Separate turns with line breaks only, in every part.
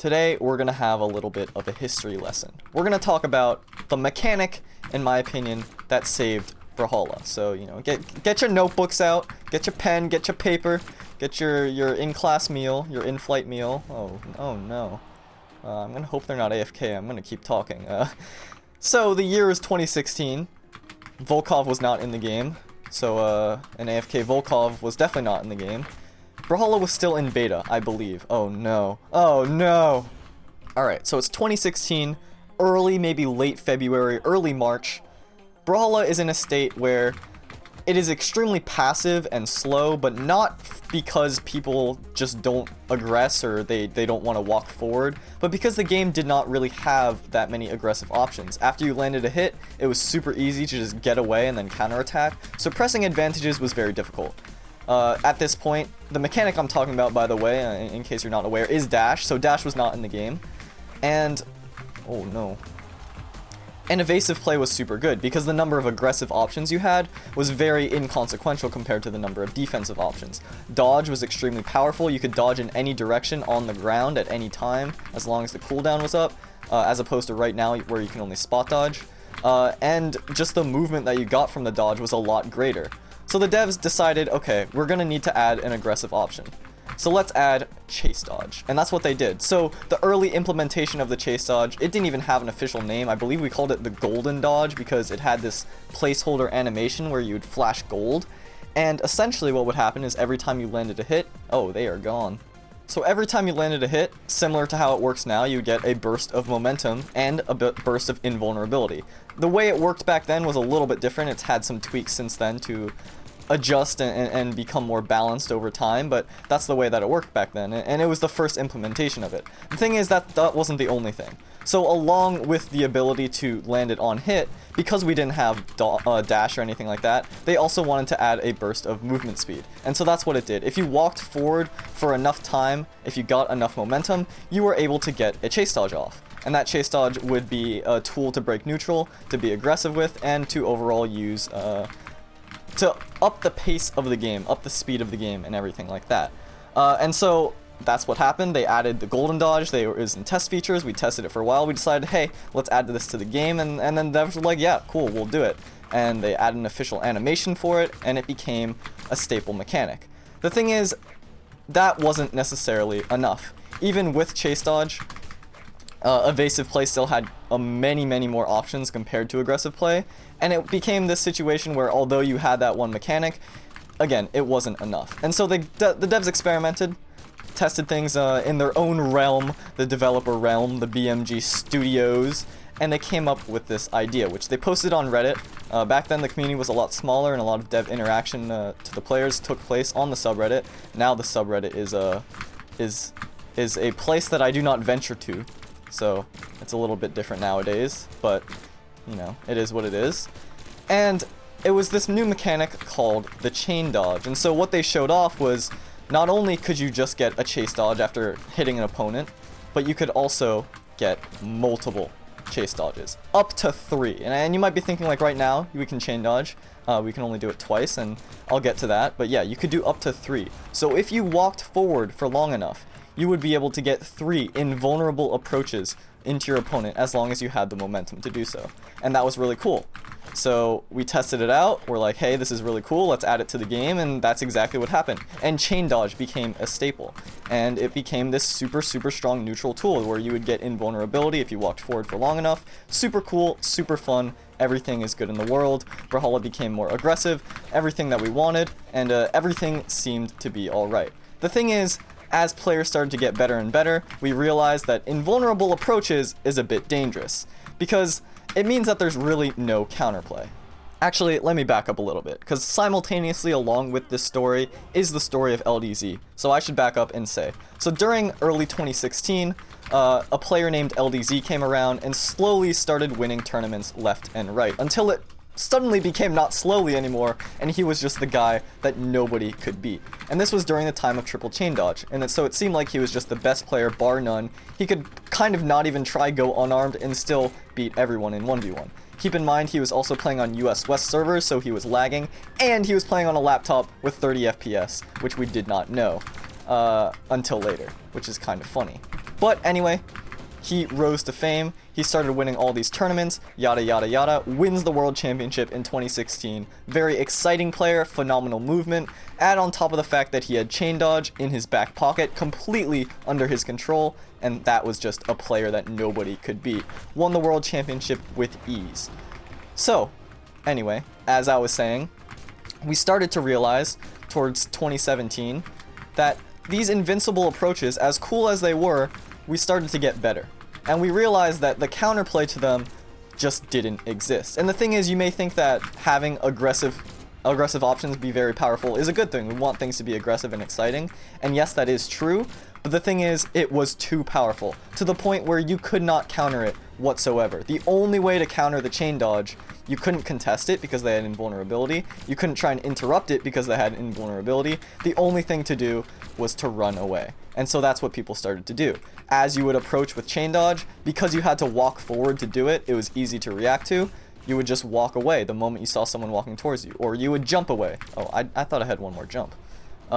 Today, we're going to have a little bit of a history lesson. We're going to talk about the mechanic, in my opinion, that saved Brawlhalla. So, you know, get your notebooks out, get your pen, get your paper, get your in-class meal, your in-flight meal. Oh no. I'm going to hope they're not AFK. I'm going to keep talking. So, the year is 2016. Volkov was not in the game. So, an AFK Volkov was definitely not in the game. Brawlhalla was still in beta, I believe. Oh no. Oh no! Alright, so it's 2016, early, maybe late February, early March. Brawlhalla is in a state where it is extremely passive and slow, but not because people just don't aggress or they don't want to walk forward, but because the game did not really have that many aggressive options. After you landed a hit, it was super easy to just get away and then counterattack, so pressing advantages was very difficult. At this point, the mechanic I'm talking about, by the way, in case you're not aware, is dash, so dash was not in the game. And, oh no. And evasive play was super good, because the number of aggressive options you had was very inconsequential compared to the number of defensive options. Dodge was extremely powerful. You could dodge in any direction on the ground at any time, as long as the cooldown was up, as opposed to right now where you can only spot dodge. And just the movement that you got from the dodge was a lot greater. So the devs decided, okay, we're going to need to add an aggressive option. So let's add chase dodge. And that's what they did. So the early implementation of the chase dodge, it didn't even have an official name. I believe we called it the golden dodge because it had this placeholder animation where you would flash gold. And essentially what would happen is every time you landed a hit, oh, they are gone. So every time you landed a hit, similar to how it works now, you would get a burst of momentum and a burst of invulnerability. The way it worked back then was a little bit different. It's had some tweaks since then to adjust and become more balanced over time, but that's the way that it worked back then, and it was the first implementation of it. The thing is that wasn't the only thing. So along with the ability to land it on hit, because we didn't have dash or anything like that, they also wanted to add a burst of movement speed. And so that's what it did. If you walked forward for enough time, if you got enough momentum, you were able to get a chase dodge off. And that chase dodge would be a tool to break neutral, to be aggressive with, and to overall use to up the pace of the game, up the speed of the game, and everything like that. And so that's what happened. They added the golden dodge. It was in test features. We tested it for a while. We decided, hey, let's add this to the game, and then devs were like, yeah, cool, we'll do it. And they added an official animation for it, and it became a staple mechanic. The thing is, that wasn't necessarily enough. Even with chase dodge, evasive play still had many more options compared to aggressive play, and it became this situation where although you had that one mechanic, again, it wasn't enough. And so the devs experimented, tested things in their own realm, the developer realm, the BMG Studios, and they came up with this idea, which they posted on Reddit. Back then, the community was a lot smaller, and a lot of dev interaction to the players took place on the subreddit. Now the subreddit is a place that I do not venture to. So it's a little bit different nowadays, but you know, it is what it is. And it was this new mechanic called the chain dodge. And so what they showed off was not only could you just get a chase dodge after hitting an opponent, but you could also get multiple chase dodges, up to 3. And you might be thinking, like, right now we can chain dodge, we can only do it twice, and I'll get to that, but yeah, you could do up to 3. So if you walked forward for long enough, you would be able to get 3 invulnerable approaches into your opponent as long as you had the momentum to do so. And that was really cool. So we tested it out, we're like, hey, this is really cool, let's add it to the game, and that's exactly what happened. And chain dodge became a staple, and it became this super strong neutral tool where you would get invulnerability if you walked forward for long enough. Super cool, super fun, everything is good in the world. Brawlhalla became more aggressive, everything that we wanted, and everything seemed to be alright. The thing is, as players started to get better and better, we realized that invulnerable approaches is a bit dangerous, because it means that there's really no counterplay. Actually, let me back up a little bit, because simultaneously along with this story is the story of LDZ, so I should back up and say. So during early 2016, a player named LDZ came around and slowly started winning tournaments left and right, until it suddenly became not slowly anymore, and he was just the guy that nobody could beat. And this was during the time of triple chain dodge, and so it seemed like he was just the best player bar none. He could kind of not even try go unarmed and still beat everyone in 1v1. Keep in mind he was also playing on US West servers, so he was lagging, and he was playing on a laptop with 30 FPS, which we did not know until later, which is kind of funny. But anyway, he rose to fame, he started winning all these tournaments, yada yada yada, wins the World Championship in 2016. Very exciting player, phenomenal movement, add on top of the fact that he had chain dodge in his back pocket, completely under his control, and that was just a player that nobody could beat. Won the World Championship with ease. So, anyway, as I was saying, we started to realize towards 2017 that these invincible approaches, as cool as they were, we started to get better. And we realized that the counterplay to them just didn't exist. And the thing is, you may think that having aggressive options be very powerful is a good thing. We want things to be aggressive and exciting. And yes, that is true. But the thing is, it was too powerful, to the point where you could not counter it whatsoever. The only way to counter the chain dodge, you couldn't contest it because they had invulnerability. You couldn't try and interrupt it because they had invulnerability. The only thing to do was to run away. And so that's what people started to do. As you would approach with chain dodge, because you had to walk forward to do it, it was easy to react to. You would just walk away the moment you saw someone walking towards you. Or you would jump away. Oh, I thought I had one more jump.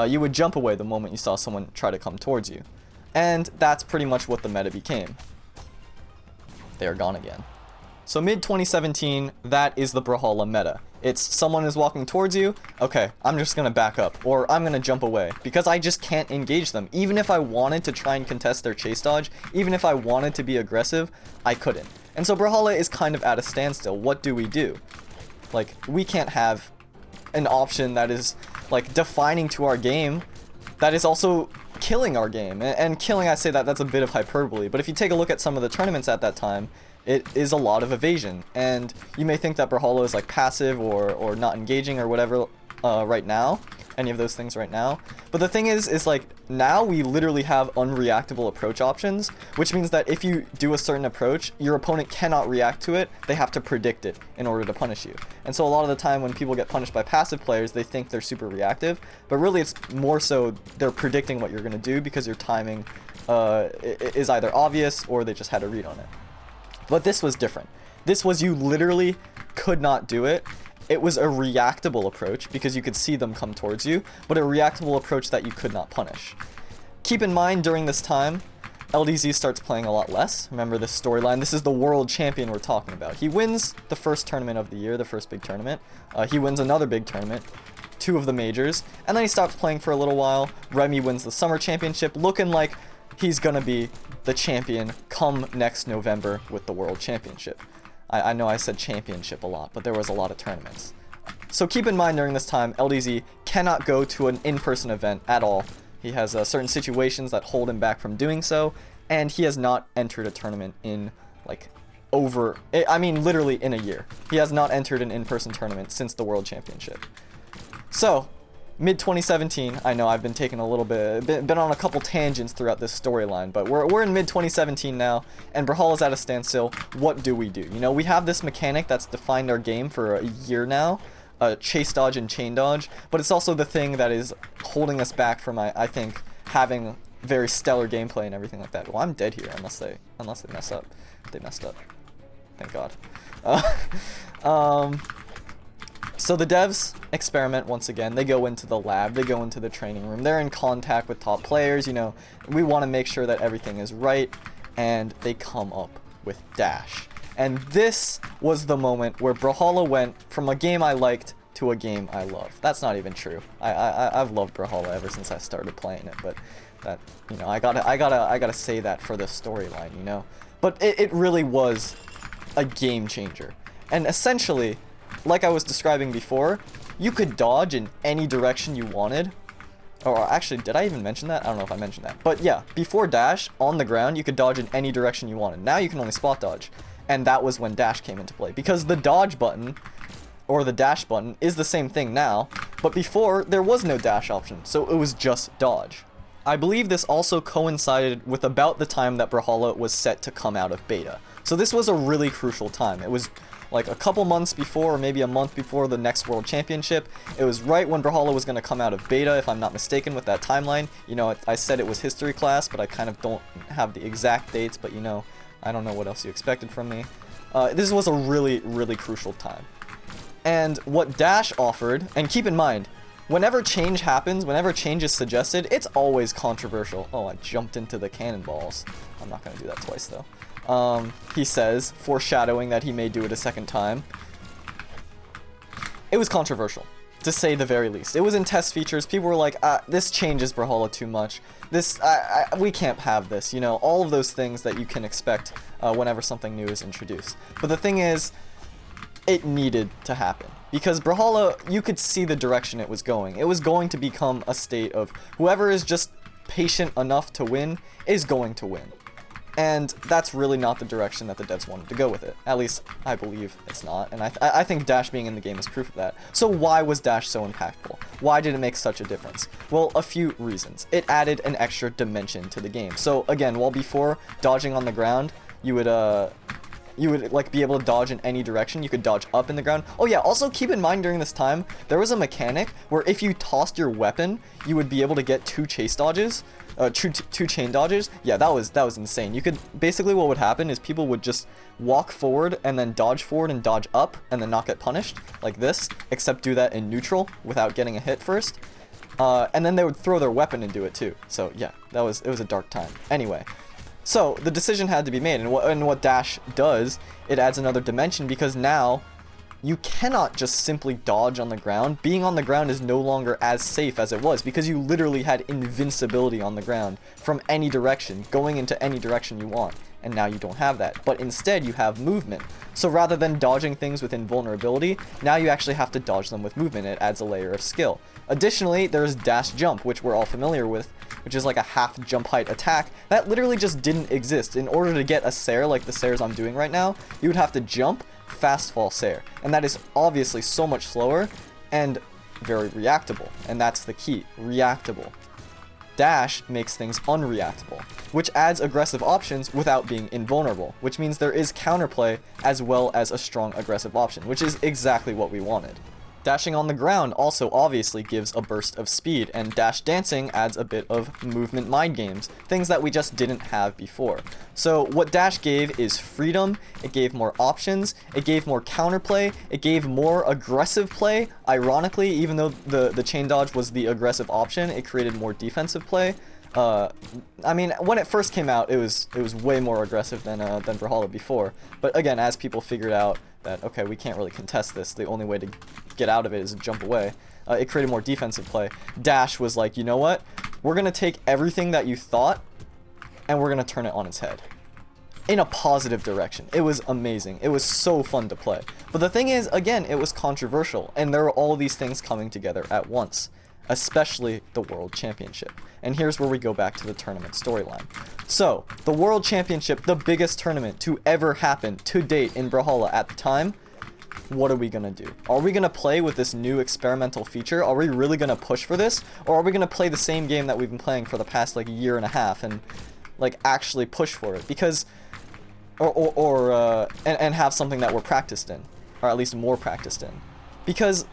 You would jump away the moment you saw someone try to come towards you. And that's pretty much what the meta became. They are gone again. So mid-2017, that is the Brawlhalla meta. It's someone is walking towards you, okay, I'm just gonna back up, or I'm gonna jump away, because I just can't engage them. Even if I wanted to try and contest their chase dodge, even if I wanted to be aggressive, I couldn't. And so Brawlhalla is kind of at a standstill. What do? Like, we can't have an option that is, like, defining to our game, that is also killing our game. And killing, I say that's a bit of hyperbole, but if you take a look at some of the tournaments at that time, it is a lot of evasion. And you may think that Brawlhalla is like passive or not engaging or whatever right now, any of those things right now. But the thing is like, now we literally have unreactable approach options, which means that if you do a certain approach, your opponent cannot react to it. They have to predict it in order to punish you. And so a lot of the time when people get punished by passive players, they think they're super reactive, but really it's more so they're predicting what you're going to do because your timing is either obvious or they just had a read on it. But this was different. This was, you literally could not do it. It was a reactable approach because you could see them come towards you, but a reactable approach that you could not punish. Keep in mind, during this time, LDZ starts playing a lot less. Remember this storyline. This is the world champion we're talking about. He wins the first tournament of the year, the first big tournament. He wins another big tournament, 2 of the majors, and then he stops playing for a little while. Remy wins the summer championship, looking like he's gonna be the champion come next November with the world championship. I know I said championship a lot, but there was a lot of tournaments. So keep in mind, during this time, LDZ cannot go to an in-person event at all. He has certain situations that hold him back from doing so, and he has not entered a tournament in, like, literally in a year. He has not entered an in-person tournament since the world championship. So, mid-2017, I know I've been taking a little been on a couple tangents throughout this storyline, but we're in mid-2017 now, and Brawlhalla's at a standstill. What do? You know, we have this mechanic that's defined our game for a year now, chase dodge and chain dodge, but it's also the thing that is holding us back from, I think, having very stellar gameplay and everything like that. Well, I'm dead here unless they mess up. They messed up. Thank God. So the devs experiment once again. They go into the lab, they go into the training room, they're in contact with top players, you know, we want to make sure that everything is right, and they come up with Dash. And this was the moment where Brawlhalla went from a game I liked to a game I love. That's not even true. I've loved Brawlhalla ever since I started playing it, but that, you know, I gotta say that for the storyline, you know. But it really was a game changer. And essentially, like I was describing before, you could dodge in any direction you wanted. Or actually, did I even mention that? I don't know if I mentioned that. But yeah, before Dash, on the ground, you could dodge in any direction you wanted. Now you can only spot dodge. And that was when Dash came into play. Because the dodge button, or the dash button, is the same thing now. But before, there was no dash option. So it was just dodge. I believe this also coincided with about the time that Brawlhalla was set to come out of beta. So this was a really crucial time. It was like a couple months before, or maybe a month before the next World Championship. It was right when Brawlhalla was going to come out of beta, if I'm not mistaken, with that timeline. You know, I said it was history class, but I kind of don't have the exact dates, but you know, I don't know what else you expected from me. This was a really, really crucial time. And what Dash offered, and keep in mind, whenever change happens, whenever change is suggested, it's always controversial. Oh, I jumped into the cannonballs. I'm not going to do that twice, though. He says, foreshadowing that he may do it a second time. It was controversial, to say the very least. It was in test features. People were like, this changes Brawlhalla too much. We can't have this, you know, all of those things that you can expect whenever something new is introduced. But the thing is, it needed to happen. Because Brawlhalla, you could see the direction it was going. It was going to become a state of whoever is just patient enough to win is going to win. And that's really not the direction that the devs wanted to go with it. At least, I believe it's not. And I think Dash being in the game is proof of that. So why was Dash so impactful? Why did it make such a difference? Well, a few reasons. It added an extra dimension to the game. So again, while before dodging on the ground, you would like be able to dodge in any direction. You could dodge up in the ground. Oh yeah, also keep in mind during this time, there was a mechanic where if you tossed your weapon, you would be able to get two chase dodges. Two chain dodges. Yeah, that was insane. You could basically, what would happen is people would just walk forward and then dodge forward and dodge up and then not get punished like this, except do that in neutral without getting a hit first. And then they would throw their weapon and do it too. So yeah, it was a dark time. Anyway, so the decision had to be made, and what Dash does, it adds another dimension, because now you cannot just simply dodge on the ground. Being on the ground is no longer as safe as it was, because you literally had invincibility on the ground from any direction, going into any direction you want. And now you don't have that, but instead you have movement. So rather than dodging things with invulnerability, now you actually have to dodge them with movement. It adds a layer of skill. Additionally, there's dash jump, which we're all familiar with, which is like a half jump height attack that literally just didn't exist. In order to get a Sair like the Sairs I'm doing right now, you would have to jump, fast fall Sair, and that is obviously so much slower and very reactable, and that's the key, reactable. Dash makes things unreactable, which adds aggressive options without being invulnerable, which means there is counterplay as well as a strong aggressive option, which is exactly what we wanted. Dashing on the ground also obviously gives a burst of speed, and dash dancing adds a bit of movement mind games, things that we just didn't have before. So what dash gave is freedom, it gave more options, it gave more counterplay, it gave more aggressive play. Ironically, even though the chain dodge was the aggressive option, it created more defensive play. I mean, when it first came out, it was way more aggressive than Brawlhalla before. But again, as people figured out that, okay, we can't really contest this, the only way to get out of it is to jump away, it created more defensive play. Dash was like, you know what? We're going to take everything that you thought, and we're going to turn it on its head. In a positive direction. It was amazing. It was so fun to play. But the thing is, again, it was controversial, and there were all these things coming together at once, especially the World Championship. And here's where we go back to the tournament storyline. So, the World Championship, the biggest tournament to ever happen to date in Brawlhalla at the time, what are we gonna do? Are we gonna play with this new experimental feature? Are we really gonna push for this? Or are we gonna play the same game that we've been playing for the past like year and a half and like actually push for it? Because, and have something that we're practiced in, or at least more practiced in. Because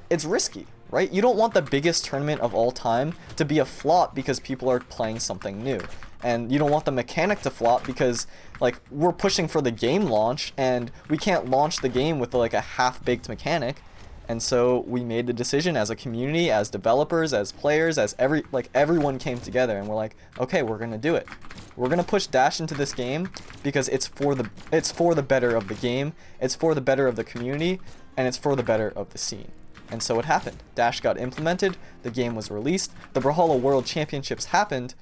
it's risky. Right? You don't want the biggest tournament of all time to be a flop because people are playing something new. And you don't want the mechanic to flop because, like, we're pushing for the game launch, and we can't launch the game with, like, a half-baked mechanic. And so we made the decision as a community, as developers, as players, as everyone came together, and we're like, okay, we're gonna do it. We're gonna push Dash into this game because it's for the better of the game, it's for the better of the community, and it's for the better of the scene. And so it happened. Dash got implemented, the game was released, the Brawlhalla World Championships happened,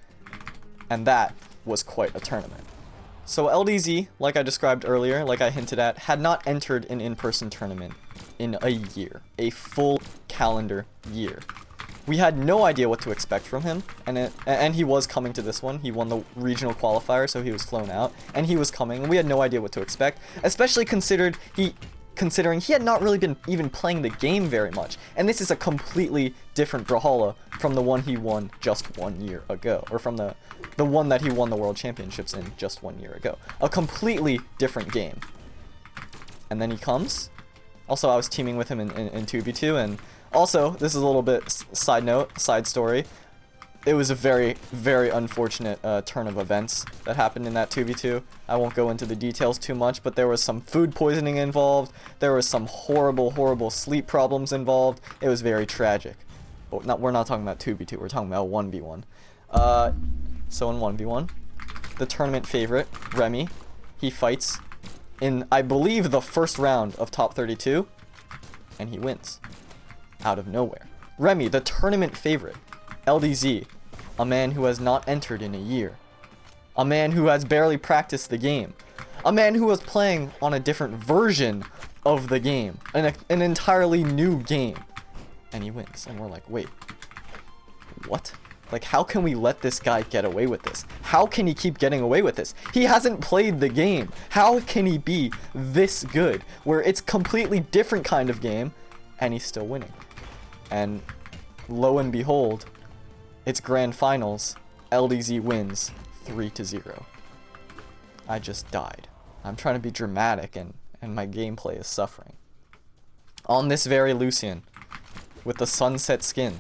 and that was quite a tournament. So LDZ, like I described earlier, like I hinted at, had not entered an in-person tournament in a year. A full calendar year. We had no idea what to expect from him, and he was coming to this one. He won the regional qualifier, so he was flown out, and he was coming, and we had no idea what to expect, especially considering he had not really been even playing the game very much. And this is a completely different Brawlhalla from the one he won just 1 year ago. Or from the one that he won the World Championships in just 1 year ago. A completely different game. And then he comes. Also, I was teaming with him in 2v2. And also, this is a little bit side story. It was a very, very unfortunate turn of events that happened in that 2v2. I won't go into the details too much, but there was some food poisoning involved. There was some horrible, horrible sleep problems involved. It was very tragic. we're not talking about 2v2, we're talking about 1v1. So in 1v1, the tournament favorite, Remy, he fights in, I believe, the first round of top 32, and he wins. Out of nowhere. Remy, the tournament favorite, LDZ, a man who has not entered in a year. A man who has barely practiced the game. A man who was playing on a different version of the game. An entirely new game. And he wins. And we're like, wait, what? Like, how can we let this guy get away with this? How can he keep getting away with this? He hasn't played the game. How can he be this good? Where it's completely different kind of game, and he's still winning. And lo and behold, it's grand finals. LDZ wins 3-0. I just died. I'm trying to be dramatic, and my gameplay is suffering. On this very Lucian, with the sunset skin,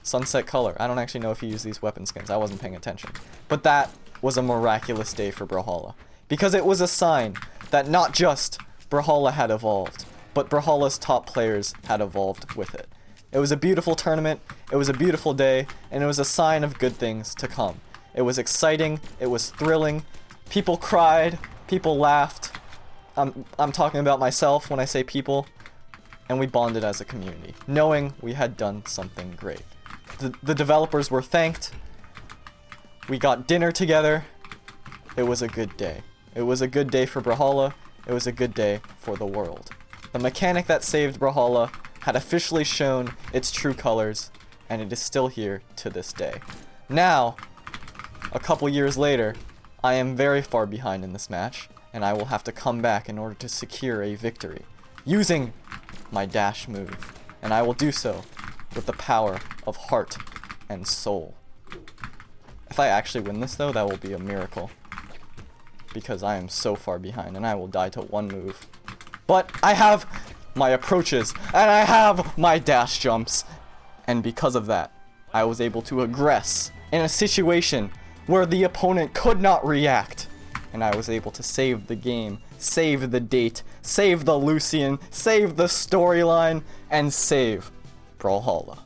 sunset color. I don't actually know if he used these weapon skins. I wasn't paying attention. But that was a miraculous day for Brawlhalla. Because it was a sign that not just Brawlhalla had evolved, but Brawlhalla's top players had evolved with it. It was a beautiful tournament, it was a beautiful day, and it was a sign of good things to come. It was exciting, it was thrilling, people cried, people laughed. I'm talking about myself when I say people, and we bonded as a community, knowing we had done something great. The developers were thanked, we got dinner together, it was a good day. It was a good day for Brawlhalla, it was a good day for the world. The mechanic that saved Brawlhalla had officially shown its true colors, and it is still here to this day. Now, a couple years later, I am very far behind in this match, and I will have to come back in order to secure a victory, using my dash move, and I will do so with the power of heart and soul. If I actually win this though, that will be a miracle, because I am so far behind, and I will die to one move. But I have my approaches, and I have my dash jumps, and because of that, I was able to aggress in a situation where the opponent could not react, and I was able to save the game, save the date, save the Lucian, save the storyline, and save Brawlhalla.